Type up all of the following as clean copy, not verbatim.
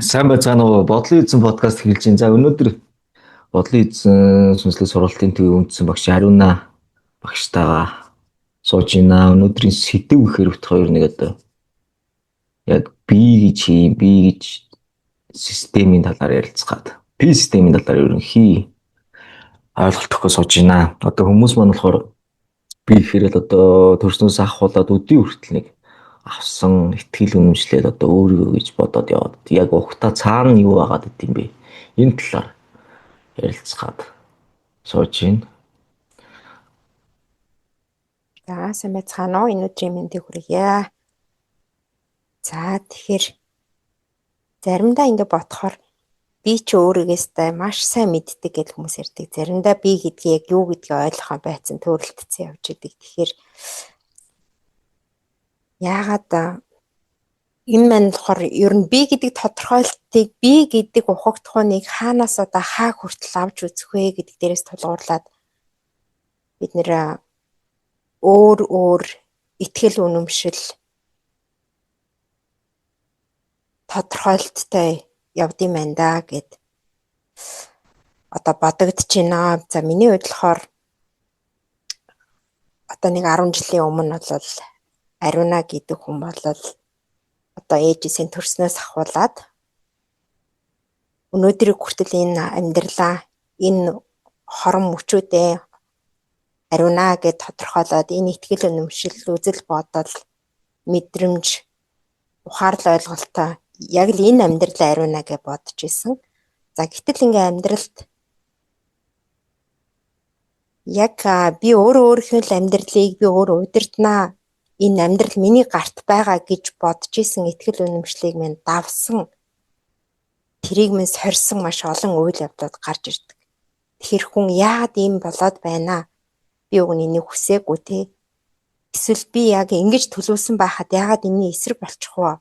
Сайн байцгаана уу? Бодлын эзэн подкаст хэлж байна. За өнөөдөр бодлын эзэн сүнслэг сургалтын төвийн үндсэн багш Ариуна багштайгаа сууж байна. Өнөөдрийн сэдэв гэхээр бит хоёр нэг одоо яг би гэж системийн талаар ярилцгаад. Би системийн талаар ерөнхий ойлголт өгөх сууж байна. Одоо хүмүүс маань болохоор би гэхээр л одоо төрснөөс ахуулаад өдний хүртэл нэг авсан ихтгэл үнэмшлэл одоо өөрийгөө гэж бодоод яваад яг ухта цаана юу байгаад идэм бэ? Энэ талаар ярилцгаад сууж байна. За сайн байцгаана уу? Энэ өдрийн мэндийг хүргье. За тэгэхээр заримдаа ингэ бодохоор би ч өөрийгөөстэй маш сайн мэддэг гэж хүмүүс ярьдаг. Заримдаа би гэдгийг яг юу гэдгийг ойлгохоо байцсан төрөлтцэн явж идэг. Тэгэхээр яагаад энэ маань болохоор ер нь би гэдэг тодорхойлолтыг би гэдэг ухагтхууныг хаанаас одоо хаа хүртэл авч үзэх вэ гэдэг дээрээс тулгуурлаад бид нэр өөр итгэл үнэмшил тодорхойлолттой явдсан байна да гэд одоо бодогдож байна. За миний хувьд болохоор одоо нэг 10 жилийн өмнө бол Ариуна гэдэг хүн бол одоо ээжээсээ төрснөөс ахуулаад өнөөдрийг хүртэл энэ амьдралаа энэ хорон мөчүүдээ Ариуна гэж тодорхойлоод энэ итгэл үнэмшил, үзэл бодол, мэдрэмж, ухаарл ойлголтоо яг л энэ амьдралаа Ариуна гэж бодож исэн. За гэтэл ингээ амьдралд яг би өөрийнхөө л амьдралыг би өөрөө удирднаа. Энэ амьдрал миний гарт байгаа гэж бодож исэн итгэл үнэмшлийг минь давсан. Тэрийг минь сорьсон маш олон үйл явдлууд гарч ирдэг. Тэр хүн яагаад ийм болоод байна? Би өгн энийг хүсээгүй те. Эсвэл би яг ингэж төлөвлөсөн байхад яагаад энэний эсрэг болчих вэ?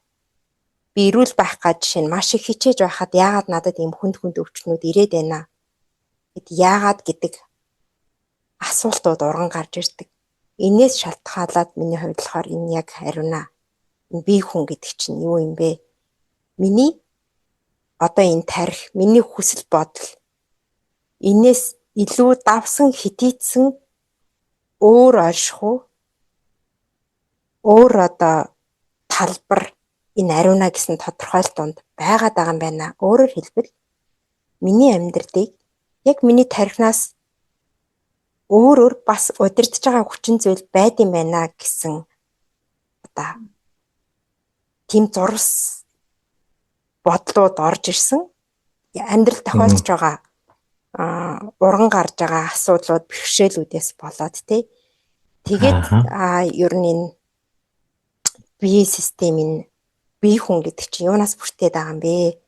Би эрүүл байх гэж жишээ нь маш их хичээж байхад яагаад надад ийм хүнд өвчнүүд ирээд байна? Гэт яагаад гэдэг асуултууд урган гарч ирдэг. Энээс шалтгаалаад миний хувьд болохоор энэ яг Ариуна. Энэ би хүн гэдэг чинь юу юм бэ? Миний одоо энэ тарих, миний хүсэл бодол энээс илүү давсан хитийдсэн өөр оршихуй өөр одоо талбар энэ Ариуна гэсэн тодорхойлолтонд байгаад байгаа юм байна. Өөрөөр хэлбэл миний амьдралыг яг миний тарихнаас өөр бас удирдах байгаа хүчин зүйл байд юм байна гэсэн одоо тийм зурс бодлууд орж ирсэн. Амьдрал тохиолдож байгаа урган гарч байгаа асуудлууд бэрхшээлүүдээс болоод тий. Тэгээд ер нь энэ бие системийн бие хүн гэдэг чинь юунаас бүртээд байгаа юм бэ?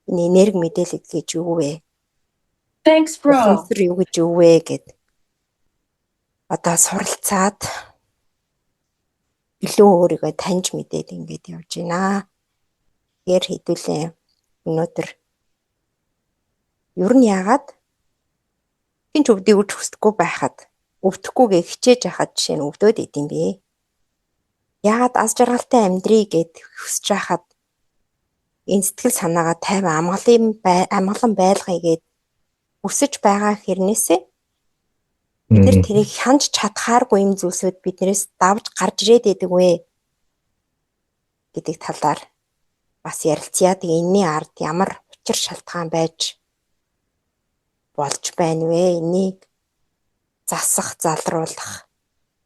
Энэ энерги мэдээлэл гэж юу вэ? Thanks bro. Юу гэж юу вэ гэд одоо суралцаад илүү өөрийгөө таньж мэдээд ингэж явж байна. Тэгэхээр хэдүүлээ өнөөдөр ер нь яагаад хинч өвдгийг үж хүсдэггүй байхад өвдөхгүйгээ хичээж яхад жишээ нь өвдөд идэм бэ? Яагаад аз жаргалтай амьдрий гэд хүсэж байхад энэ сэтгэл санаагаа тайван амгалан байлгая гэд хүсэж байгаа хэрнээсээ бид нэр тэрийг хянж чадхааргүй юм зүйлсүүд биднээс давж гарч ирээд байдаг вэ гэдэг талаар бас ярилцъя. Тэгээ энэний ард ямар учир шалтгаан байж болж байна вэ? Энийг засах, залруулах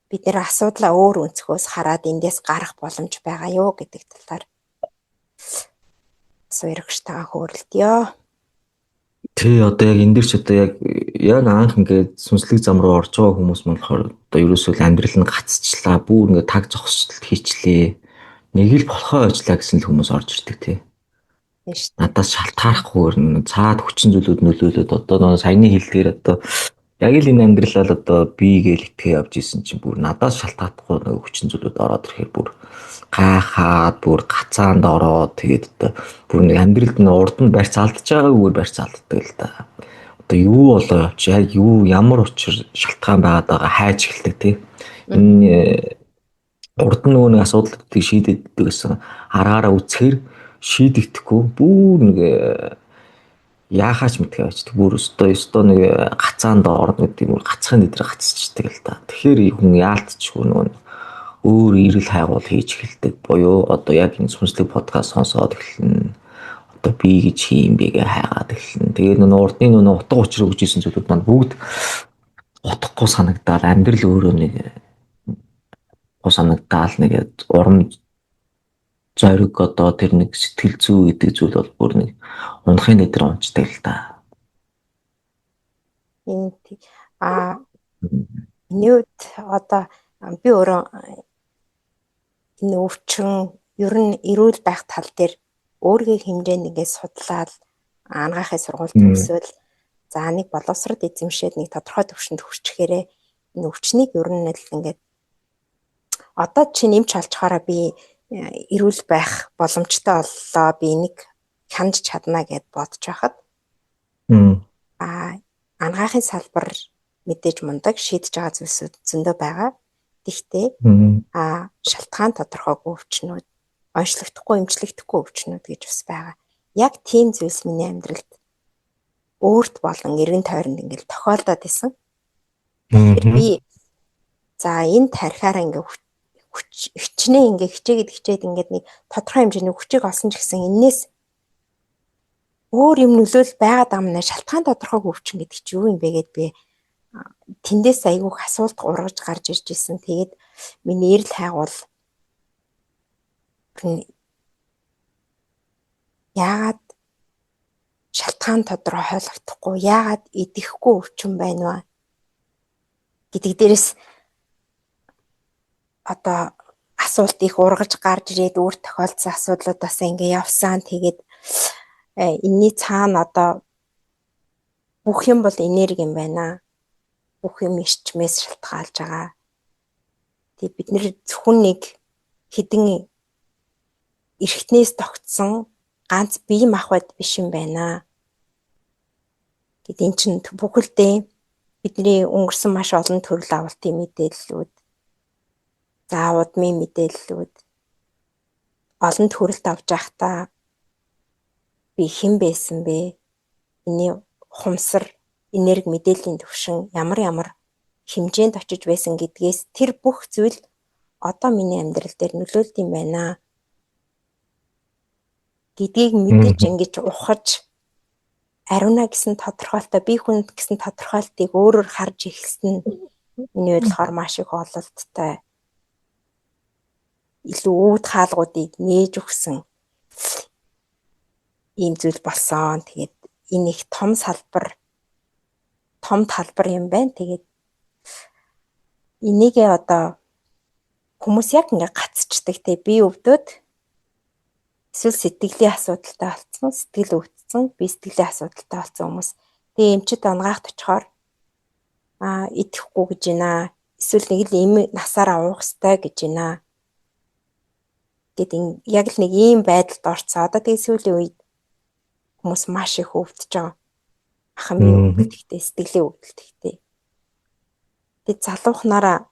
бид нэр асуудлаа өөр өнцгөөс хараад эндээс гарах боломж байгаа юу гэдэг талаар суурьгчтайгаа хөөрөлдөё. Тэ одоо яг энэ дэр ч одоо яг анх ингээд сүнслэг зам руу орж байгаа хүмүүс мөн болохоор одоо ерөөсөө амьдрал нь гацчлаа, бүр ингээд таг зогсолт хийчлээ. Нэг л болохоо ажиллаа гэсэн л хүмүүс орж ирдэг тий. Надаас шалтгааллахгүйгээр цаад хүчин зүйлүүд нөлөөлөд одоо нөө саяны хэлдгээр одоо яг л энэ амьдралаа л одоо би гээл итгэ явж исэн чинь бүр надаас шалтгаахгүй нэг хүчин зүйлүүд ороод ирэхээр бүр гайхаад бүр гацаанд ороод тэгээд одоо бүр нэг амьдралд нь урд нь барьц алдж байгаагаар барьц алддаг л да. Одоо юу болоо явч яг юу ямар учир шалтгаан байгаад байгаа хайж эхэлдэг тий. Энэ урд нь нөгөө асуудлуудыг шийдэгддэг гэсэн аргаараа үцхээр шийдэгдэхгүй бүр нэг яахаач мэдгүй байцдаг. Бүр өстой нэг гацаанд орно гэдэг юм уу, гацхын дээр гацчихдаг л да. Тэгэхээр хүн яалтчгүй нөгөө өөр ирэл хайгуул хийж эхэлдэг. Буюу одоо яг энэ сүнслэг подкаст сонсоод эхэлнэ. Одоо би гэж хийм бэгээ хайгаад эхэлнэ. Тэгээд нөгөө урдны нөгөө утга учир өгчээсэн зүйлүүд маань бүгд утгагүй санагдаад амьдрал өөрөө нэг санагдаал нэг урам зориг одоо тэр нэг сэтгэл зүй гэдэг зүйл бол бүр нэг унахын дээр унцдаг л да. Нүүд одоо би өөрөө энэ өвчин ер нь эрүүл байх тал дээр өөрийн хэмжээнд ингээд судлаад анагаахын сургуульд төгсөөл за нэг боловсрол эзэмшээд нэг тодорхой төвшөнд хүрчихээрээ энэ өвчнийг ер нь л ингээд одоо чи нэмж олчхаараа би эрүүл байх боломжтой боллоо би энийг хянаж чадна гэд бодож байхад анагаахын салбар мэдээж мундаг шийдэж байгаа зүйлсүүд зөндөө байгаа. Гэхдээ шалтгаан тодорхойгүй өвчнүүд, онцлогдохгүй, эмчлэгдэхгүй өвчнүүд гэж бас байгаа. Яг тийм зүйлс миний амьдралд өөрт болон эргэн тойронд ингээл тохиолдоод исэн. Би за энэ тарихаараа ингээ хичнээн ингээ хичээд ингээд нэг тодорхой хэмжээний хүчийг олсон ч гэсэн энээс өөр юм нөлөөл байгаад амна шалтгаан тодорхойгүй өвчин гэдэг чи юу юм бэ гэд би тэндээс айгүйх асуулт ургаж гарч ирж исэн. Тэгээд миний эрэл хайгуул яагаад шалтгаан тодорхойлогдохгүй яагаад идэхгүй өвчин байна вэ гэдэг дээрээс одоо асуулт их ургаж гарч ирээд өөр тохиолдсон асуудлуудаас ингээ явсан. Тэгээд энэний цаана одоо бүх юм бол энерги юм байна. Бүх юм ирчмээс шалтгаалж байгаа. Тэгээд бид нэр зөвхөн нэг хідэн эрхтнээс тогтсон ганц бие махбод биш юм байна. Гэт эн чинь бүхэлдээ бидний өнгөрсөн маш олон төрөл авалтын мэдээллүүд, заавадмын мэдээллүүд олон төрөлт авч байхдаа би хэн байсан бэ? Эний ухамсар, энерги мэдээллийн төвшин ямар хэмжээнд очиж байсан гэдгээс тэр бүх зүйл одоо миний амьдрал дээр нөлөөлт юм байна гэдгийг мэдэж ингэж ухаж ариуна гэсэн тодорхойлолтоо би хүнд гэсэн тодорхойлолтыг өөрөөр харж эхэлсэн. Миний бодлохоор маш их ололттой илүү үүд хаалгуудыг нээж өгсөн ийм зүйл болсон. Тэгээд энэ их том талбар юм байна. Тэгээд энийгээ одоо хүмүүс яг ингээ гацчдаг те би өвдөд эсвэл сэтгэлийн асуудалтай болсон, сэтгэл өвдсөн, би сэтгэлийн асуудалтай болсон хүмүүс. Тэгээ эмчит онгаахт очихоор идэхгүй гэж байна. Эсвэл нэг л эм насаараа уух ёстой гэж байна. Гэт яг л нэг ийм байдалд орцоо. Одоо тэгээ сүүлийн үед хүмүүс маш их өвдөж байгаа. Ахмын өвдөлттэй, сэтгэлийн өвдөлттэй. Тэгээд залуухнаараа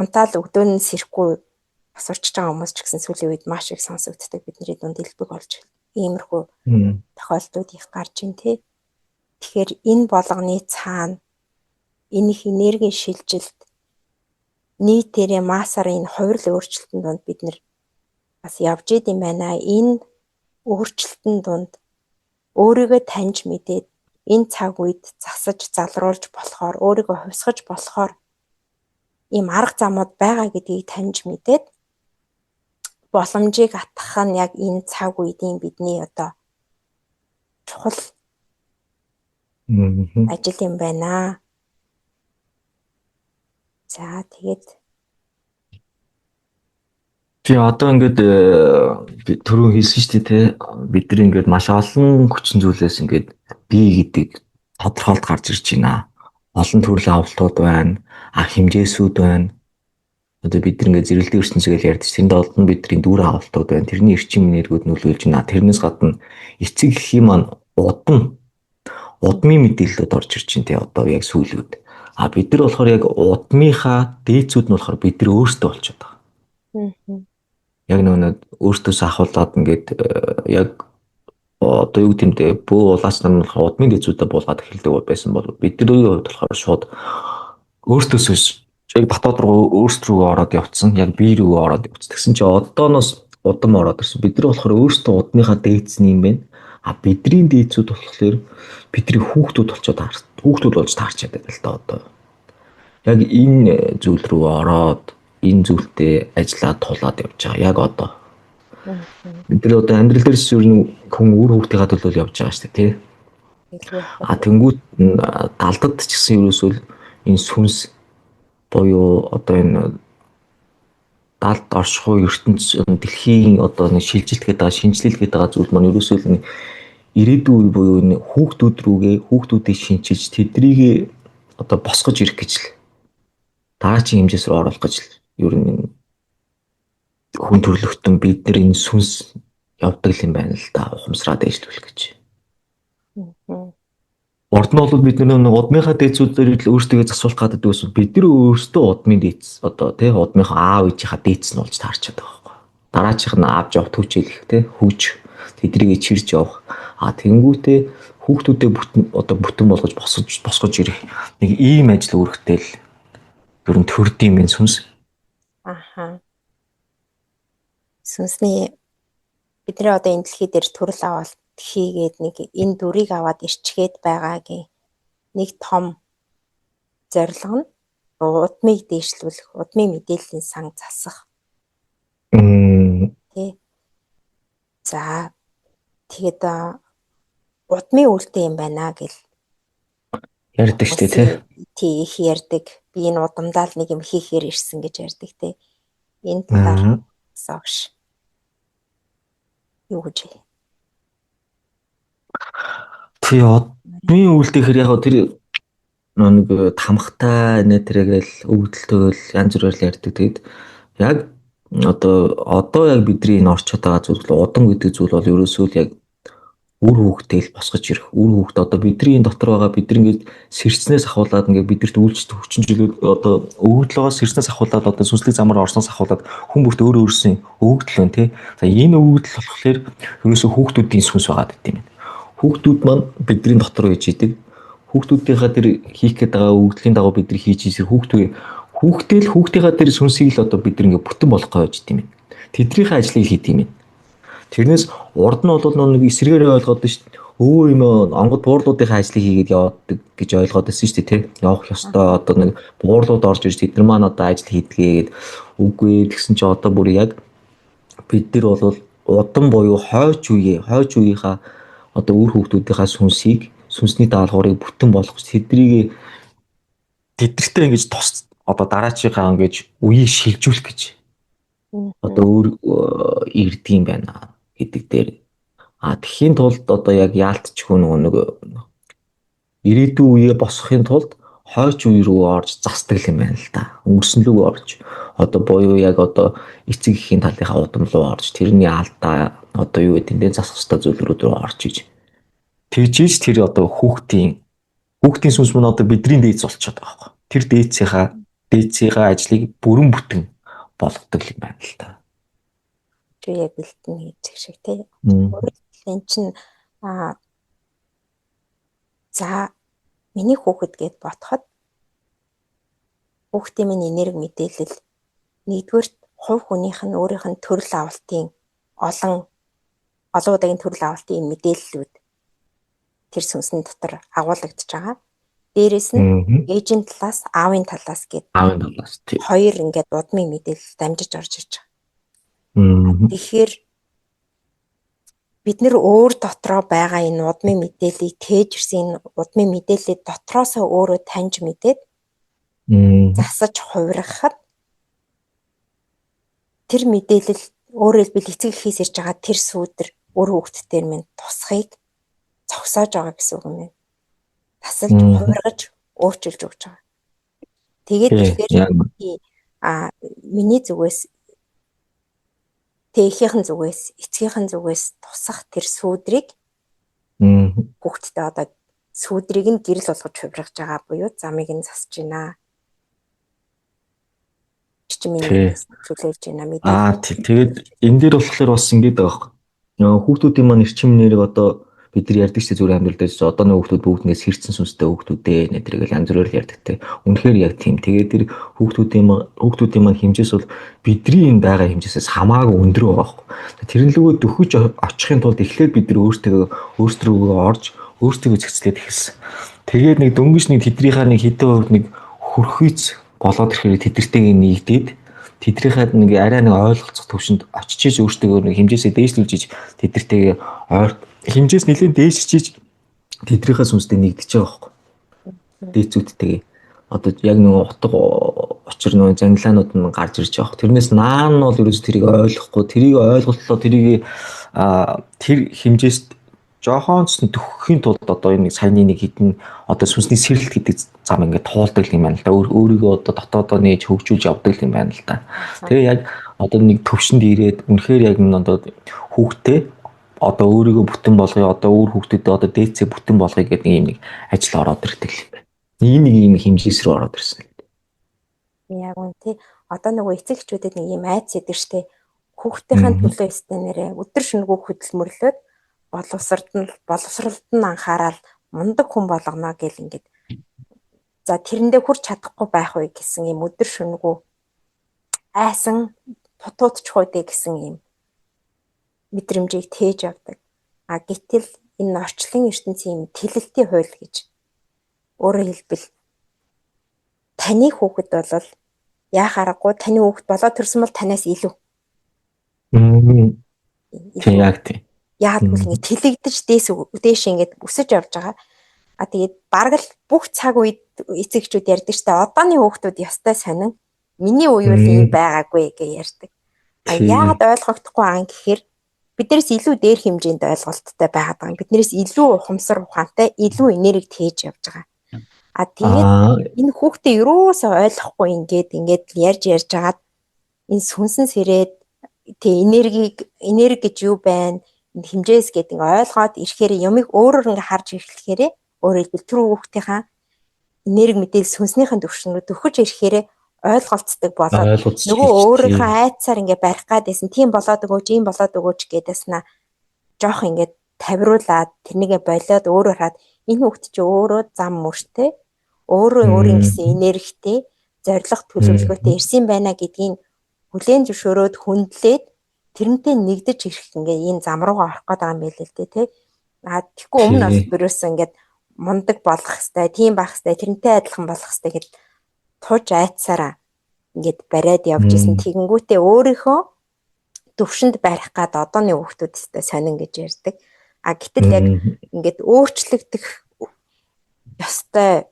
унтаал өгдөөн сэрэхгүй бас урчж байгаа хүмүүс ч гэсэн сүүлийн үед маш их сонсогддог бидний дунд элбэг болж иймэрхүү тохиолдлууд их гарч ин тээ. Тэгэхээр энэ болгоны цаана энэ их энергийн шилжилт нийтээрээ массаар энэ хувирал өөрчлөлтөнд донд бид нэр бас явж идэм байна. Энэ өөрчлөлтөнд донд өөрийгөө таньж мэдээд энэ цаг үед засаж залруулж болохоор өөрийгөө хувьсгаж болохоор ийм арга замууд байгаа гэдгийг таньж мэдээд боломжийг атгах нь яг энэ цаг үеийн бидний одоо чухал ажил юм байна. За тэгээд тий одоо ингээд түрүү хэлсэн шүү дээ те бид нар ингээд маш олон хүчин зүйлээс ингээд бие гэдэг тодорхойлт гарч ирж байна. Олон төрлийн авалтууд байна, хэмжээсүүд байна. Одоо бид нар ингээд зэрэлдээ ертөнцөөр ярьдаг. Тэнд олон бидний дүр авалтууд байна. Тэрний эрчим энергиуд нөлөөлж байна. Тэрнээс гадна эцэг эхийн маань удмын мэдээлэлд орж ирж байна те одоо яг сүүлүүд. Бид нар болохоор яг удмынхаа дээдсүүд нь болохоор бид нар өөрсдөө болчиход байгаа. Яг нэг өөртөөс ахуулаад ингээд яг одоо юу гэмтэй бөө улаас нам удмын дэзүүдэд буулгаад эхэлдэг байсан бол бидний хувьд болохоор шууд өөртөөс яг дотоод руу өөрсдөө ороод явцсан. Яг бие рүү ороод явцсан. Тэгсэн чинь одооноос удам ороод ирсэн. Бид нар болохоор өөрсдөө удмынхаа дээдсэн юм байна. А бидний дээдсүүд болохоор бидний хүүхдүүд болчиход хүүхдүүд болж таарч чаддаг л да одоо. Яг энэ зүйл рүү ороод энэ зүйлтэй ажиллаад тулаад явж байгаа. Яг одоо. Бид нар одоо амьдрал дээрс юу хүн үр хүүхдийнхаа төлөө явж байгаа шүү дээ, тий. А тэнгуут далдад ч гэсэн ерөөсөө энэ сүнс буюу одоо энэ далд оршихуй ертөнц дэлхийн одоо нэг шилжилт гэдэг байгаа, шинжилэл гэдэг байгаа зүйл маань ерөөсөө л ирээдүйн үе буюу энэ хүүхдүүд рүүгээ хүүхдүүдийг шинчилж тэднийг одоо босгож ирэх гэж л дараагийн хэмжээс рүү оруулах гэж л ер нь хүн төрлөختөн бид нар энэ сүнс явдаг юм байна л да, ухамсараад дэвшлүүлэх гэж. Урд нь бол бид нэг удмынхаа дээдсүүдээр л өөрсдөө засуулах гадаг байсан. Бид нар өөрсдөө удмын дээдс одоо тий удмынхаа аав ээжийнхаа дээдс нь болж таарч чаддаг байхгүй. Дараачих нь авч явах түүчээлэх тий хүүч тэдрийг чирж явах. А тэнгүүтээ хүүхдүүдэд бүтэн болгож босгож ирэх нэг ийм ажил үүрэгтэй л ер нь төрдөм юм сүнс. Аха. Сүнсний бидний одоо энэ дэлхий дээр төрөл авалт хийгээд нэг энэ дүрийг аваад ирчгээд байгаагийн нэг том зорилго нь удмыг дээшлүүлэх, удмын мэдээллийн сан засах. Тэ. За тэгээд удмын үлдээ юм байна гэл ярьдаг шүү дээ тий их ярьдаг. Би энэ удамдаа л нэг юм хийхээр ирсэн гэж ярьдаг те. Энэ талаар согш. Юу гэж вэ? Тий удмын үлдээхээр яг тэр нэг тамхтай нэтрэгээл өвдөлтөөл янз бүрээр ярьдаг. Тэгээд яг одоо яг бидний энэ орчод байгаа зүйл удам гэдэг зүйл бол ерөөсөө л яг үр хүүхдээ л босгож ирэх. Үр хүүхдээ одоо бидний дотор байгаа бид ингээд сэрцнээс ахуулаад ингээд бидэрт үйлчлэх хүчин чөлөө одоо өвөгдлөөс сэрцнээс ахуулаад одоо сүнслэг замаар орсноос ахуулаад хүн бүрт өөрөөсөн өвөгдөл байна тий. За энэ өвөгдөл болохоор ерөөсөө хүүхдүүдийн сүнс байгаа гэдэг юм. Хүүхдүүд маань бидний дотор байж идэг. Хүүхдүүдийнхаа тэр хийх гээд байгаа өвөгдлийн дагуу бид нар хийж ийсэр хүүхдийнхаа тэр сүнсийг л одоо бид нар ингээд бүтэн болгох гэж идэм юм. Тэднийхээ ажлыг хийдэг юм. Тэрнээс урд нь бол нэг эсрэгээр ойлгоод шүү дээ. Өө юм онгод буурлуудынхаа ажлыг хийгээд явдаг гэж ойлгоод байсан шүү дээ, тий. Явах ёстой одоо нэг буурлууд орж ирж тэднэр маань одоо ажил хийдгээд үгүй тэгсэн чи одоо бүр яг бид нар бол удам буюу хойч үеийнхаа одоо үр хүүхдүүдийнхаа сүнсний даалгаврыг бүтэн болгож тэднийг тэдэртээ ингэж тус одоо дараачийнхаа ингэж үеийг шилжүүлэх гэж одоо өөр ирдэг юм байна гэдэг дээр. Тэхийн тулд одоо яг яалтчгүй нэг ирээдүйн үеэ босгохын тулд хойч үе рүү орж застдаг юм байна л да. Өнгөрсөн рүү орж одоо буюу яг одоо эцэг эхийн талынхаа удам руу орж тэрний алдаа одоо юу гэдэг нь засах ёстой зүйлрүүд рүү орж иж. Тэгжиж тэр одоо хүүхдийн сүнс мөн одоо бидний дээдс болчиход байгаа байхгүй. Тэр дээдсийнхаа ажлыг бүрэн бүтэн болгодог юм байна л та. Яг бэлтэн хийчих шиг тий. Өөрөлдөл эн чинь за миний хүүхэд гэд ботход хүүхдийн минь энерги мэдээлэл нэгдүгээр хувь хүнийх нь өөрийнх нь төрөл авалтын олон удаагийн төрөл авалтын мэдээллүүд тэр сүнсний дотор агуулгадж байгаа. Дээрээс нь ээжийн талаас аавын талаас гээд хоёр ингээд удмын мэдээлэл дамжиж орж ирж байгаа. Тэгэхээр бид нэр өөр дотроо байгаа энэ удмын мэдээллийг тээж ирсэн удмын мэдээллийг дотроосоо өөрөө таньж мэдээд засаж хувиргахад тэр мэдээлэл өөрөө хэлбэл эцэг эхээс ирж байгаа тэр сүүдэр өөр хүүхдтэр минь тусахыг зогсоож байгаа гэсэн үг юм байна. Тасалж хувиргаж өөрчилж өгч байгаа. Тэгээд тэгэхээр миний зүгээс тэхийн зүгээс эцгийнхэн зүгээс тусах тэр сүүдрийг хүүхдтэй одоо сүүдрийг нь гэрэл болгож хувиргаж байгаа буюу замыг нь засаж байна. Тий. чөлөөлж байна Тэгээд энэ дээр болохоор бас ингэж байгаа юм. Хүүхдүүдийн маань эрчим нэрийг одоо бид нар ярьдаг чинь зүгээр амьдрал дээр одоо нэг хүүхдүүд бүгднээс хэрцэн сүнстэй хүүхдүүдээ нэтэргээл янз бүрээр ярьдаг те. Үнэхээр яг тийм. Тэгээд тэр хүүхдүүдийн маань хэмжээс бол бидний энэ байгаа хэмжээсээс хамаагүй өндөр байгаа байхгүй. Тэрэн лүгөө дөхөж очихын тулд эхлээд бид нар өөрсдөө орж өөрсдөө зэгцлээд эхэлсэн. Тэгээд нэг дөнгөж нэг тэднийхээ нэг хэдэн хувьд нэг хөрхийц болоод ирэхээр тэдэртэйг нэгдээд тэдрийнхээ нэг арай нэг ойлголцох төвшөнд очиж өөртөө нэг хэмжээсээ дээшлүүлж тэдэртэйг хэмжээс нэлээд дээшчиж тэдрийнхээ сүнстэй нэгдэж байгаа байхгүй. Дээцүүдтэйгээ одоо яг нэг утга учир нэг занглаанууд нь гарч ирж байгаа. Тэрнээс наан нь бол ерөөс тэрийг ойлгохгүй, тэрийг ойлголтлоо тэрийг тэр хэмжээст жоохон ч төгөхийн тулд одоо энэ саяны нэг хідэн одоо сүнсний сэрэлт гэдэг зам ингээд туулдаг юм байна л да. Өөрийгөө одоо дотоодоо нээж хөгжүүлж явдаг юм байна л да. Тэгээ яг одоо нэг төвшөнд ирээд үнэхээр яг энэ одоо хүүхдээ одоо өөрийгөө бүтэн болгоё, одоо өөр хүүхдэд одоо дээцээ бүтэн болгоё гэдэг нэг ажил ороод ирдэг юм байна. Ийм хэмжээс рүү ороод ирсэн. Яг үнэ. Одоо нөгөө эцэгчүүдэд нэг ийм айц идэг штэ. Хүүхдийнхээ төлөө өстэй нэрээ өдөр шөнөгүй хөдөлмөрлөөд боловсролд нь анхаарал мундаг хүн болгоно гэл ингээд. За тэрэндээ хүрч чадахгүй байх вэ гэсэн юм өдөр шөнөгүй айсан тутуудчих үү гэсэн юм мэдрэмжийг тээж авдаг. Гэтэл энэ орчлон ертөнцийн тэлэлтийн хууль гэж өөрөөр хэлбэл таны хүүхэд бол яхаарахгүй таны хүүхэд болоод төрсөн бол танаас илүү. Яг тийм. Яг л ингэ тэлэгдэж дээш ингэж өсөж явж байгаа. Тэгээд бараг л бүх цаг үед эцэгчүүд ярьдаг штэ одооны хүүхдүүд ястай сонин миний үе бол ийм байгаагүй гэж ярьдаг. Яагаад ойлгохдохгүй ан гэхээр биднээс илүү дээр хэмжээнд ойлголттой байгаад байгаа. Биднээс илүү ухамсар ухаантай, илүү энерги тээж явж байгаа. Тэгээд энэ хүүхдээ юусоо ойлгохгүй ингээд ярьж жагаад энэ сүнсэн сэрээд энерги гэж юу байна? Хэмжээс гэдэг ойлгоод ирэхээр юмыг өөрөөр ингээ харж эхлэхээр өөрөөр хэлбэл тэр хүүхдийнхаа энерги мэдээлэл сүнснийхэн төвшин рүү төхөж ирэхээр ойлголцдог болоод нөгөө өөрийнхөө айцаар ингээ барих гадсэн тийм болоод өгөөч, ийм болоод өгөөч гэдээснэ жоох ингээ тавируулаад тэрнийгээ болоод өөрөө хаад энэ хүүхд чи өөрөө зам мөртэй өөрийн гэсэн энергитэй зориг төлөвлөгөөтэй ирсэн байна гэдгийг хүлээн зөвшөөрөөд хүндлээд тэрнтэй нэгдэж ирэх ингээ энэ зам руугаа орох гэдэг юм байл л дээ тий. Тэгэхгүй өмнө бас бүрөөс ингээд мундаг болох хэвээр, тийм байх хэвээр, тэрнтэй адилхан болох хэвээр гэд тууж айцсараа ингээд бариад явж исэн. Тэгэнгүүтээ өөрийнхөө төвшөнд барих гад одооны хүүхдүүдтэй сонин гэж ярьдаг. Гэтэл яг ингээд өөрчлөгдөх ёстой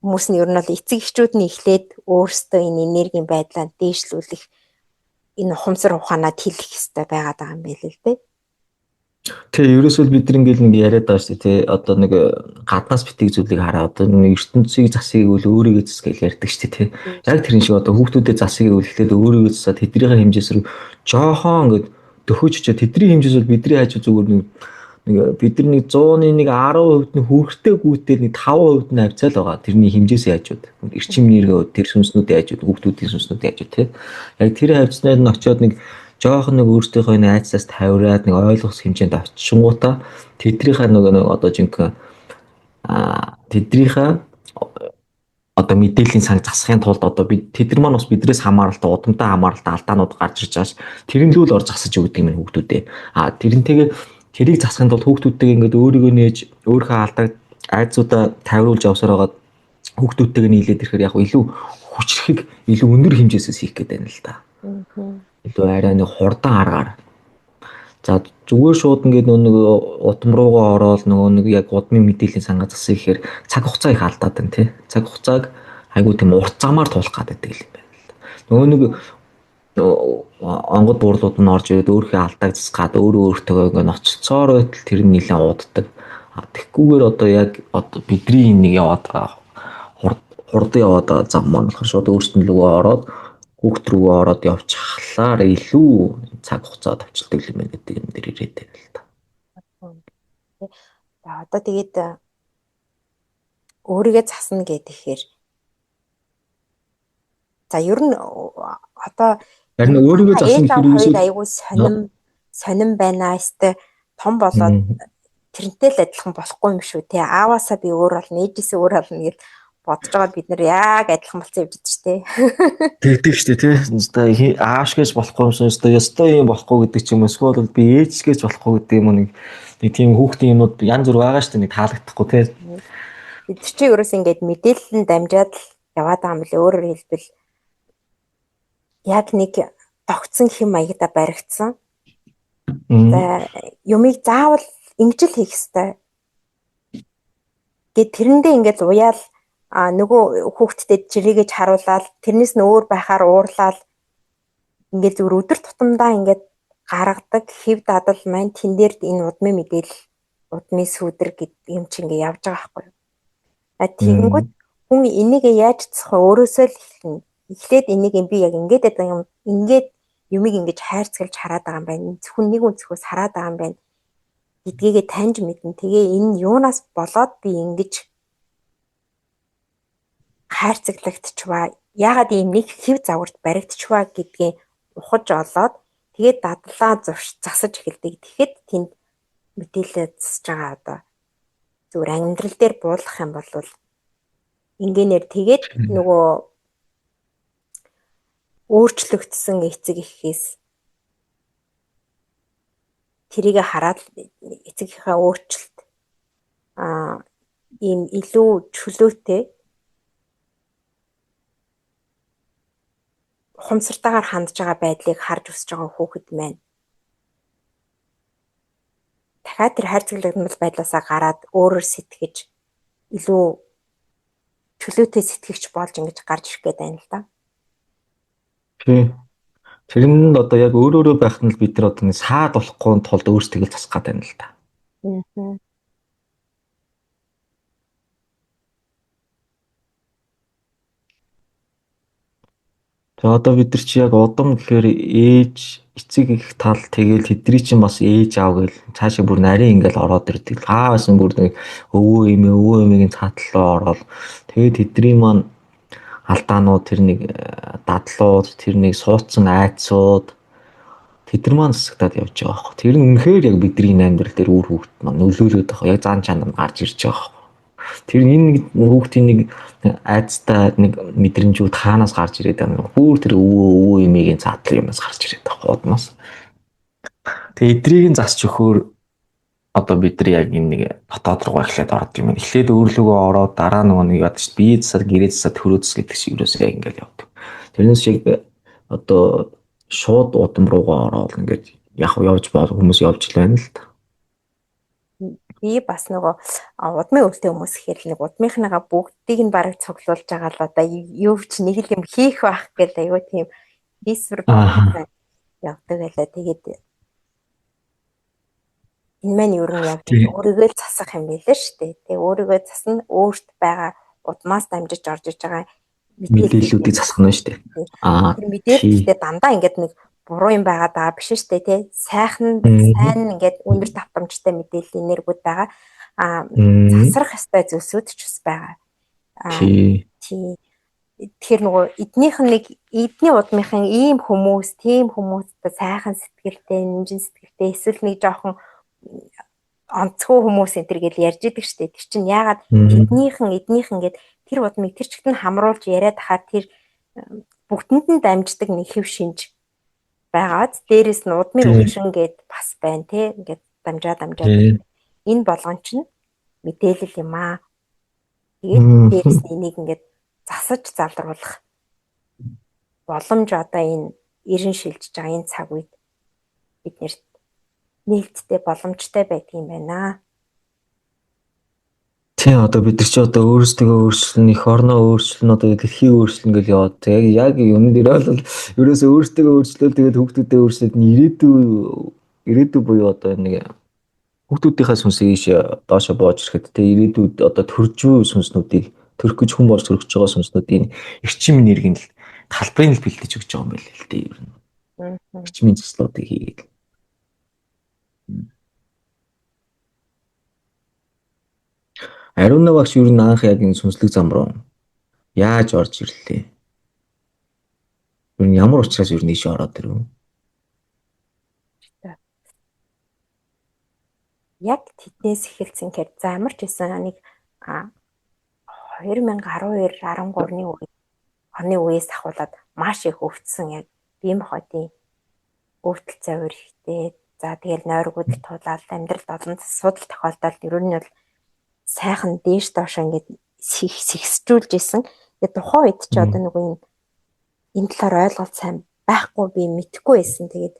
хүмүүс нь ер нь бол эцэг эхчүүд нь эхлээд өөрсдөө энэ энергийн байдлаа дээшлүүлэх энэ ухамсар ухаанаа хэлэх хэрэгтэй байгаад байгаа юм байл л дээ. Тэгээ ерөөсөө бид нар ингээл нэг яриад байгаа шүү дээ. Одоо нэг гаднаас битгий зүйлийг хараа одоо нэг ертөнцийг засыг үл өөрийгөө засгал ярьдаг шүү дээ. Яг тэрэн шиг одоо хүүхдүүдэд засыг үлэхлээд өөрийгөө засаад тэднийхээ хэмжээс рүү жоохон ингээд дөхөж очиод тэдний хэмжээс бол бидний хайж зүгээр нэг бид нар нэг 100-ны нэг 10% нь хүүхдэд гүйтэл нэг 5% нь хавцаал байгаа. Тэрний хэмжээс яажууд. Эрчим нэргээ тэр сүнснүүдийн яажууд, хүүхдүүдийн сүнснүүдийн яажууд тий. Яг тэр хавцнаад нь очиод нэг жоохон нэг өөртөөхөө нэг айцаас тавираад нэг ойлгох хэмжээнд очингуудаа тэднийхээ нэг одоо жинхэнэ тэднийхээ одоо мэдээллийн санг засахын тулд одоо бид тэдэр маань бас бидрээс хамааралтай удамтай хамааралтай алдаанууд гарч ирж байгаа ш. Тэрнлүүл орж засаж өгдөг юм хүүхдүүдээ. Тэрнтэйгээ тэрийг засахын тулд хүүхдүүдтэйгээ ингээд өөрийгөө нээж өөрийнхөө алдааг айцуудаа тавируулж явсаар байгаа хүүхдүүдтэйгээ нийлээд ирэхээр яг илүү хүчрхэг илүү өндөр хэмжээсээс хийх гээд байна л да. Илүү арай нэг хурдан аргаар. За зүгээр шууд ингээд нэг удам руугаа ороод нөгөө нэг яг удмын мэдээллийн сангаа засах гэхээр цаг хугацаа их алдаад байна тий. Цаг хугацааг айгуу тийм урт замаар туулах гэдэг юм байна л да. Нөгөө нэг онгод буурлууд нь орж ирээд өөрийнхөө алдааг засгаад өөртөө ингээд ноццоор байтал тэр нь нэлээд уддаг. Тэгхгүйгээр одоо яг одоо бидний нэг яваад хурдан яваад зам маань болохоор шууд өөрсдөн лөө ороод хүүхд рүү ороод явчихлаар илүү цаг хугацаа товчилдаг юм байна гэдэг юм дээр ирээд байна л да. Одоо тэгээд өөрийгөө засна гэхээр За ер нь одоо харин өөрийгөө засна ээж аав гэхээр хоёр айгүй сонирн байна. Эсвэл том болоод тэрнтэй л адилхан болохгүй юм шүү те. Ааваасаа би өөр болно, ээжээсээ өөр болно гэж бодож байгаа бид нэр яг адилхан болсон явж байгаа шүү те. тэгдэг шүү дээ тий. Өстой аашгээж болохгүй юмсан өстой юм болохгүй гэдэг ч юм уу. Эсвэл би ээжгээж болохгүй гэдэг юм нэг тийм хүүхдийн юмуд янз бүр байгаа шүү дээ. Нэг таалагдахгүй тий. Бид чи ерөөс ингээд мэдээлэл нь дамжаад л яваад байгаа юм лээ. Өөрөөр хэлбэл яг нэг тогтсон хэм маягда баригдсан. За юмыг заавал ингэж л хийх ёстой. Тэгээд тэрэндээ ингээд уяал нөгөө хүүхдэд жирийгэж харуулаад тэрнээс нь өөр байхаар уурлаад ингээд зөв өдөр тутамдаа ингээд гаргадаг хэв дадал маань тэн дээр энэ удмын мэдээлэл удмын сүдэр гэдэг юм чи ингээд явж байгаа байхгүй юу. Тэгэнгүүт хүн энийг яаж цэцэх өөрөөсөө л эхэлнэ. Эхлээд энийг би яг ингээд байдаг юм. Ингээд юмыг ингэж хайрцагж хараад байгаа юм байна. Зөвхөн нэг өнцгөөс хараад байгаа юм байна гэдгийг таньж мэднэ. Тэгээ энэ юунаас болоод би ингэж хайрцаглагдчихваа. Яагаад ийм нэг хэв загварт баригдчихваа гэдгийг ухаж олоод тэгээд дадлаа засаж эхэлдэг. Тэгэхэд тэнд мэдээлэл засаж байгаа одоо зүгээр амьдрал дээр буулгах юм бол ингээнээр тэгээд нөгөө өөрчлөгдсөн эцэг эхээс тэрийг хараад эцэг эхээ өөрчлөлт ийм илүү чөлөөтэй ухамсартайгаар хандж байгаа байдлыг харж өсөж байгаа хүүхэд маань дахиад тэр хайрцаглагдмал байдлаасаа гараад өөрөөр сэтгэж илүү чөлөөтэй сэтгэгч болж ингэж гарч ирэх гээд байна л да. Тэр нь одоо яг өөрөөрөө байх нь л бид нар одоо саад болохгүй тулд өөрсдөө засах гээд байна л да. За одоо бид нар чи яг удам гэхээр ээж эцэг их тал тэгэл тэдний чинь бас ээж аав гэл цаашаа бүр нарийн ингээл ороод ирдэг. Хаасан бүр нэг өвөө эмээгийн цаатлаа ороод тэгээд тэдний маань алдаанууд тэр нэг дадлууд тэр нэг суудсан айцууд тэдэр маань засагдаад явж байгаа байхгүй. Тэр нь үнэхээр яг бидний амьдрал дээр үр хөвгт маань нөлөөлөд байгаа. Яг зан чанар гарч ирж байгаа байхгүй. Тэр энэ хүүхдийн нэг айцтай нэг мэдрэмжүүд хаанаас гарч ирээд байна. Бүр тэр өвөө эмээгийн цаатлын юмнаас гарч ирээд байгаа удмаас. Тэгээ эдрийг засч өгөхөөр одоо бид нар яг энэ нэг дотоод руу эхлээд орд юм. Эхлээд өөрлөгөө ороод дараа нөгөө нэг яд чинь бие засаад гэрээ засаад хөрөөс гэдэг шиг юусаа яг ингээл явдаг. Тэрнээс шиг одоо шууд удам руугаа ороод ингээд яг явж бол хүмүүс явж л байна л та. Би бас нөгөө удмын өвөлтэй хүмүүс ихээр нэг удмынхныгаа бүгдийг нь бараг цуглуулж байгаа л одоо юу ч нэг л юм хийх байх гэл аюу тийм хийсвэр явдаг байлаа. Тэгээд энэ маань ер нь яг өөрийгөө л засах юм билээ шүү дээ. Тэгээ өөрийгөө засна өөрт байгаа удмаас дамжиж орж иж байгаа мэдээллүүдийг засах нь шүү дээ. Тэр мэдээлэлтэй дандаа ингээд нэг буруу юм байгаа даа биш шүү дээ тий. Сайн ингээд өндөр давтамжтай мэдээлэл энергүүд байгаа. Засрах ёстой зүйлсүүд ч бас байгаа. Тий. Тэгэхээр нөгөө эдний удмынхан ийм хүмүүс, тийм хүмүүстэй сайхан сэтгэлтэй, нэмжин сэтгэлтэй эсвэл нэг жоохон онцгой хүмүүс энэ төр гэж ярьж идэг штеп. Тэр чинь яагаад эднийхэн гэд тэр удмыг тэр чигт нь хамруулж яриад хахаар тэр бүгдэнд нь дамждаг нэг хэв шинж байгаад дээрэс нь удмын өвчин гэд бас байна те. Ингээд дамжаад энэ болгон чинь мэдээлэл юм аа. Тэгээд дээрэс нь энийг ингээд засаж залруулах боломж одоо энэ эрен шилжиж байгаа энэ цаг үед бид нээлттэй боломжтой байдаг юм байна. Тийм одоо бид нар чи одоо өөрсдөө өөрчлөн их орноо өөрчлөн одоо дэлхийг өөрчлөн гэж яваад яг юм дээр бол ерөөсөө өөрсдөө өөрчлөл тэгээд хүүхдүүдэд өөрчлөлт нь ирээдүй буюу одоо нэг хүүхдүүдийнхээ сүнсийг ийш доошо боож ирэхэд тэгээд ирээдүйд одоо төржүү сүнснүүдийг төрөх гэж хүн болж төрөх байгаа сүнснүүдийн эрчим энергийг л талбарыг л бэлдэж өгч байгаа юм байна л дээ ер нь. Эрчмийн заслуудыг хийгээд. Ариуна багш ер нь анх яг энэ сүнслэг зам руу яаж орж ирлээ? Ер нь ямар учраас ер нь ийш ороод ирв? Яг тэднээс эхэлсэн гэхээр за ямар ч байсан нэг 2012-13 оны үеэс ахуулаад маш их өвдсөн яг бием хотын өвдөл завир ихтэй. За тэгэл нойргууд тулаад амьдралд олон асуудал тохиолдол ер нь бол сайхан дээш доош ингээд сэгсжүүлж исэн. Тэгээ тухайн үед ч одоо нэг юм энэ талаар ойлголт сайн байхгүй би мэдэхгүй байсан. Тэгээд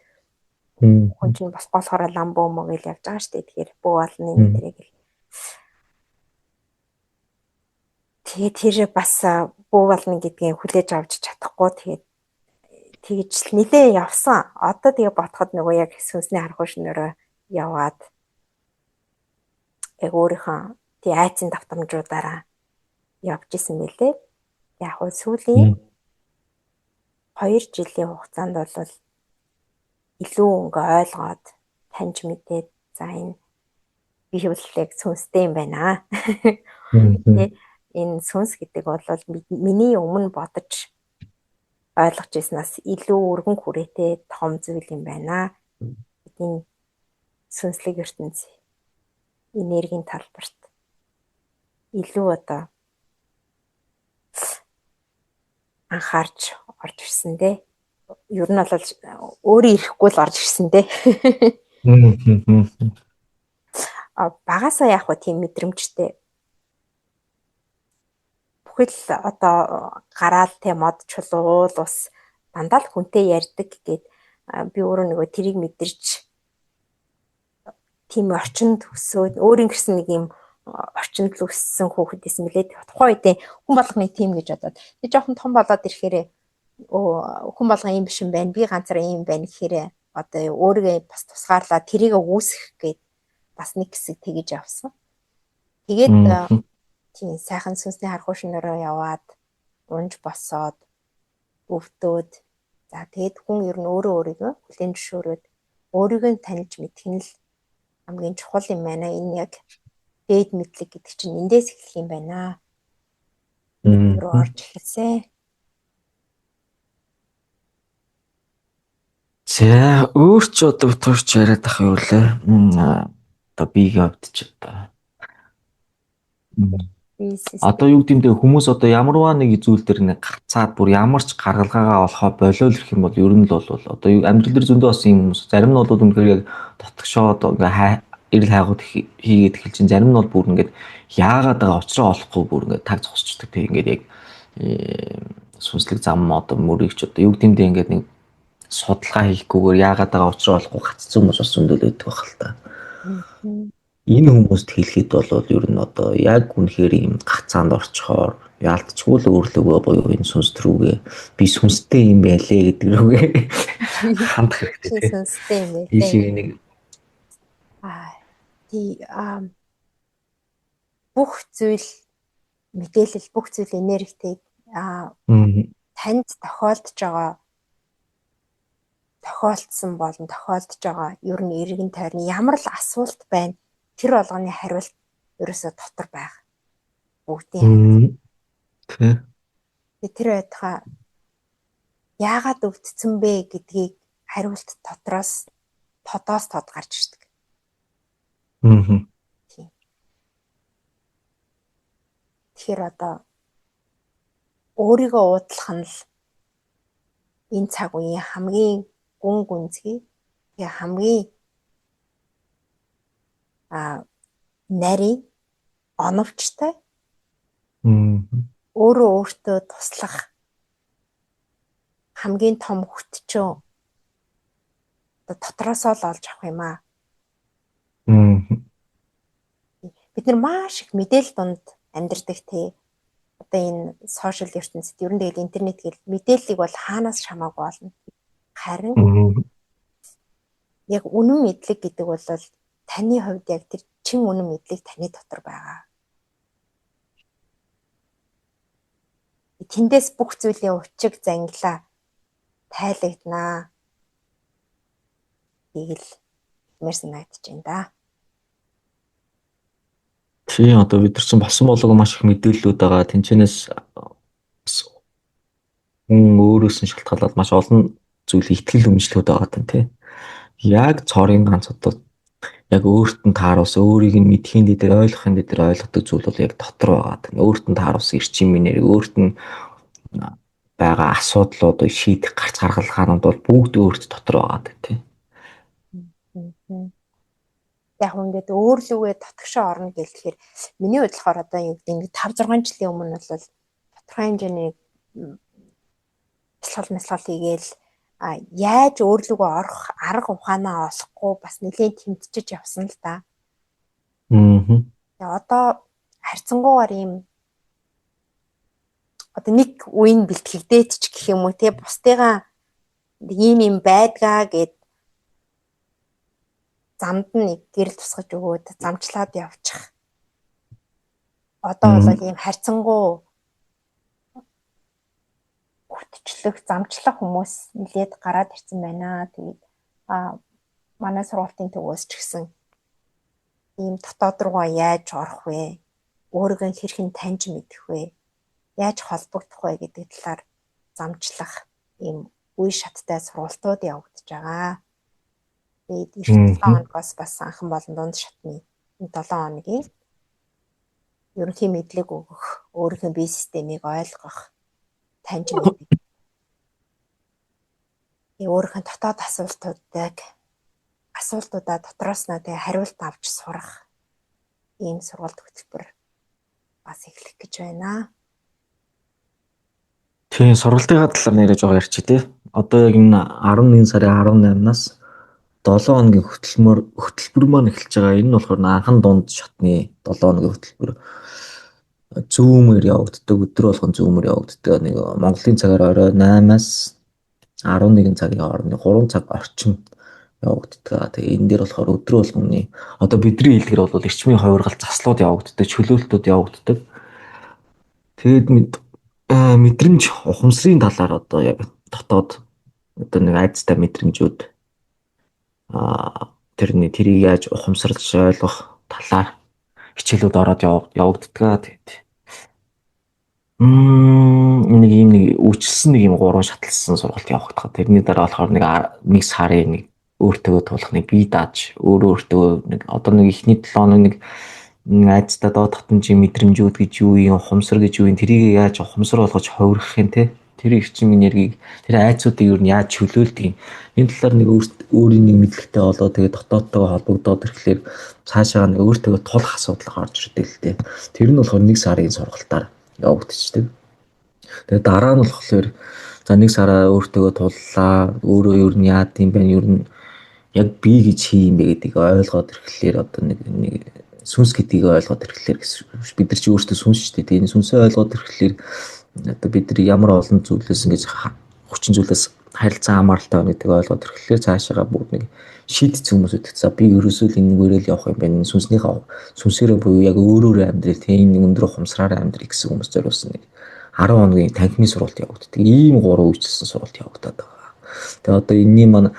хүн чинь бас болохоор ламбо мөгөл явж байгаа шүү дээ. Тэгэхээр бүү болно энэ тэрэг л. Тэгээд тэр бас бүү болно гэдгийг хүлээж авч чадахгүй. Тэгээд тэгж нэлээ явсан. Одоо тэгээ бодоход нөгөө яг сүнсний харах шнөрөө яваад яг өөрийнхөө тий айцын давтамжуудаараа явж исэн мэлээ. Яг хөө сүүлийн 2 жилийн хугацаанд бол илүү ингээ ойлгоод таньж мэдээд за энэ би хөвлөлийг сүнстэй юм байна. Тэ энэ сүнс гэдэг бол миний өмнө бодож ойлгож ирснаас илүү өргөн хүрээтэй том зүйл юм байна. Энэ сүнслэг ертөнц энергийн талбарт илүү одоо анхаарч орж ирсэн дээ. Ер нь бол өөрөө ирэхгүй л орж ирсэн дээ. Багасаа яг хөө тийм мэдрэмжтэй. Бүхэл одоо гараал те мод чулуул ус дандаа л хүнтэй ярьдаг гэгээд би өөрөө нөгөө тэрийг мэдэрч тийм орчинд өсөөд өөрийн гэрсэн нэг юм орчинд л өссөн хүүхэд байсан мөлий. Тухайн үедээ хүн болгоны тийм гэж бодоод би жоохон том болоод ирэхээр хүн болгон юм биш юм байна. Би ганцаар юм байна гэхээр одоо өөрийгөө бас тусгаарлаа тэрийг үүсгэх гээд бас нэг хэсэг тэгэж явсан. Тэгээд тийм сайхан сүнсний харах шнөрөө яваад унж босоод өвдөөд за тэгээд хүн ер нь өөрийгөө хүлээн зөвшөөрөөд өөрийгөө таньж мэдэх нь л хамгийн чухал юм байна. Энэ яг дээд мэдлэг гэдэг чинь эндээс эхлэх юм байна. Руу орж эхэлсэн. За өөрч одоо битүүрч яриад ах юу лээ. Одоо биеийн хувьд ч одоо. Одоо юу гэмдэ хүмүүс одоо ямарваа нэг зүйл дээр нэг гацаад бүр ямар ч гаргалгаагаа олохоо болиол ирэх юм бол ер нь л бол одоо амьдрал дээр зөндөө бас юм хүмүүс зарим нь бол үнэхээр яг дотгошоод ингээ эрэл хайгууд хийгээд эхэлж чинь зарим нь бол бүр ингээд яагаад байгаа очроо олохгүй бүр ингээд таг зогсчдаг тэг ингээд яг сүнслэг зам одоо мөрийгч одоо юу гэмдэ ингээд нэг судалгаа хийхгүйгээр яагаад байгаа очроо олохгүй гаццсан хүмүүс бас зөндөө байдаг байх л та. Энэ хүмүүст хэлэхэд бол ер нь одоо яг үнэхээр юм гацаанд орчхоор яалтчгүй л өөрлөгөө боёо энэ сүнс рүүгээ би сүнстэй юм байлээ гэдэг рүүгээ хандах хэрэгтэй тийм сүнстэй юм байлээ. Ийшээ нэг бүх зүйл мэдээлэл бүх зүйл энергитэй танд тохиолдсон болон тохиолдож байгаа ер нь эргэн тойрны ямар л асуулт байна тэр болгоны хариулт ерөөсөө дотор байгаа. Бүгдийн тэр байтугай яагаад өвдсөн бэ гэдгийг хариулт дотроос тодоос тод гарч ирдэг. Тэгэхээр одоо өөрийгөө уудлах нь л энэ цаг үеийн хамгийн гүн гүнзгий хамгийн нарийн оновчтой өөрөө өөртөө туслах хамгийн том хүчтэй дотроосоо л олж авах юм аа. Бид нар маш их мэдээлэл донд амьдардаг тий. Одоо энэ сошиал ертөнцид ер нь тэгэл интернет гэл мэдээллийг бол хаанаас шамаагүй болно. Харин яг үнэн мэдлэг гэдэг бол таны хувьд яг тэр чин үнэн мэдлэг таны дотор байгаа. Тэндээс бүх зүйлийн учиг зангилаа тайлагднаа. Тэгэл мэрсэн найдаж байна да. Тийм одоо бид нар чинь болсон болоог маш их мэдээллүүд байгаа. Тэнчэнээс хүн өөрөөс нь шалтгаалаад маш олон зүйлийг итгэл үнэмшлүүд байгаа юм тий. Яг цорын ганц одоо яг өөрт нь тааруулсан өөрийг нь мэдхийн дээр ойлгохын дээр ойлгодог зүйл бол яг дотор байгаа. Өөрт нь тааруулсан эрчимээр өөрт нь байгаа асуудлууд шийдэх гарц гаргалгаанууд бол бүгд өөрт дотор байгаа тий. Яг ингээд өөр лүгээ дотгошоо орно гэлэхээр миний бодлохоор одоо юу гэдэг ингээд 5 6 жилийн өмнө бол тодорхой хэмжээний бясалгал хийгээл яаж өөр лүгээ орох арга ухаанаа олохгүй бас нэлээд тэмцэж явсан л да. Тэгээ одоо харьцангуйгаар ийм одоо нэг үеийн бэлтгэгдээд ч гэх юм уу те бусдыгаа ийм байдгаа гэд замд нь гэрэл тусгаж өгөөд замчлаад явчих. Одоо бол ийм харьцангуй хүртчлэх, замчлах хүмүүс нэлээд гараад ирсэн байна. Тэгээд манай сургуулийн төвөөс ч гэсэн ийм дотоод руугаа яаж орох вэ? Өөрийгөө хэрхэн таньж мэдэх вэ? Яаж холбогдох вэ гэдэг талаар замчлах ийм үе шаттай сургалтууд явагдаж байгаа. Тэгээд эх 7 хоногоос бас анхан болон дунд шатны 7 хоногийн ерөнхий мэдлэг өгөх, өөрийнхөө бие системийг ойлгох, таньж мэдэх. Өөрийнхөө дотоод асуултуудаа дотроос нь хариулт авч сурах ийм сургалт хөтөлбөр бас эхлэх гэж байна. Тийм сургалтынхаа талаар нэрэж байгаа ярьчих тий. Одоо яг энэ 11 сарын 18-наас 7 хоногийн хөтөлбөр маань эхэлж байгаа. Энэ нь болохоор анхан дунд шатны 7 хоногийн хөтөлбөр. Зүүмээр явагддаг, өдөр болгон зүүмээр явагддаг. Нэг Монголын цагаар орой 8-аас 11 цагийн хооронд 3 цаг орчим явагддаг. Тэгээ энэ дээр болохоор өдөр болгоны одоо бидний хэлгээр бол эрчмийн хувиргалт заслууд явагддаг, чөлөөлтүүд явагддаг. Тэгээд мэдрэмж ухамсарын талаар одоо яг дотоод одоо нэг айцтай мэдрэмжүүд тэрийг яаж ухамсарлаж ойлгох талаар хичээлүүд ороод явагддаг. Тэгээд нэг үүчилсэн нэг юм 3 шатлсан сургалт явагдах. Тэрний дараа болохоор нэг сарын нэг өөртөө тулах нэг бие дааж өөртөө нэг одоо нэг ихний 7 хоног нэг айцтай доод татамжийн мэдрэмжүүд гэж юу юм, ухамсар гэж юу юм, тэрийг яаж ухамсар болгож хувиргах юм те. Тэр эрчим энергийг тэр айцуудыг юу яаж чөлөөлдөг юм. Энэ талаар нэг өөрийн нэг мэдлэгтэй болоо тэгээ дотоодтойгоо холбогдоод ирэхлээр цаашаа нэг өөртөө тулах асуудал гарч ирдэг л те. Тэр нь болохоор нэг сарын сургалтаар явагдчихдаг. Тэгээ дараа нь болохоор за нэг сараа өөртөө туллаа, өөрөө юу нь яад юм бэ, юу нь яг би гэж хий юм бэ гэдгийг ойлгоод ирэхлээр одоо нэг сүнс гэдгийг ойлгоод ирэхлээр бид нар чи өөртөө сүнс шүү дээ. Энэ сүнсээ ойлгоод ирэхлээр одоо бид нар ямар олон зүйлээс ингэж хүчин зүйлээс харилцан хамааралтай байна гэдгийг ойлгоод ирэхлээр цаашаага бүр нэг шийдсэн хүмүүс өгдөг. За би ерөөсөө энэ нүгээрэл явах юм байна. Сүнсээрээ буюу яг өөрөөр амьдрал тийм нэг өндөр ухамсараар амьдрал гэсэн хүмүүс зориулсан нэг 10 хоногийн танхимын сургалт явагддаг. Ийм 3 үйлчилсэн сургалт явагдаад байгаа. Тэгээ одоо энэний маань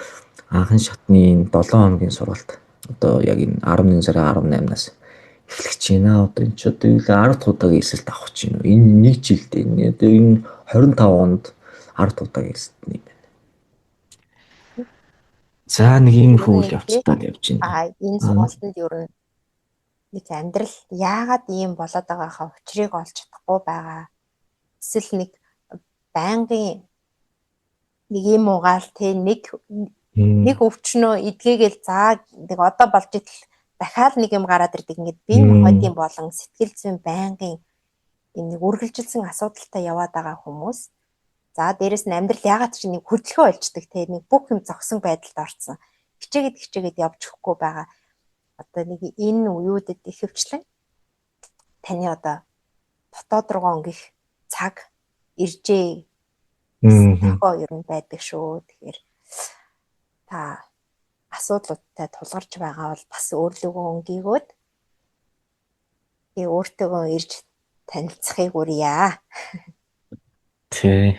анхан шатны 7 хоногийн сургалт одоо яг энэ 11 сарын 18-наас эхлэж байна. Одоо энэ ч одоо 10 дахь удаагийн эсэлт авах гэж байна. Энэ нэг жилдээ одоо энэ 25 онд 10 дахь удаагийн эсэлт юм байна. За нэг иймэрхүү үйл явцтай явж байна. Энэ сургалтанд ер нь нэг амьдрал яагаад ийм болоод байгаагаа учрыг олж чадахгүй байгаа. Эсвэл нэг байнгын нэг юм угаал те нэг өвчнөө эдгээгээл за нэг одоо болж идэл дахиад нэг юм гараад ирдэг. Ингээд бие махбодын болон сэтгэл зүйн байнгын энэ үргэлжилсэн асуудалтай яваад байгаа хүмүүс. За дээрэс нь амьдрал ягаад ч нэг хөдөлгөөн олждаг те нэг бүх юм зогсон байдалд орсон. Хичээгээд явж өгөхгүй байгаа. Одоо нэг энэ үеүүдэд ихэвчлэн таны одоо дотоод руугаа өнгөх цаг иржээ. Тохоо ер нь байдаг шүү. Тэгэхээр та асуудлуудтай тулгарч байгаа бол бас өөрлөгөө өнгийгөөд өөртөөгөө ирж танилцахыг үрье. Тий.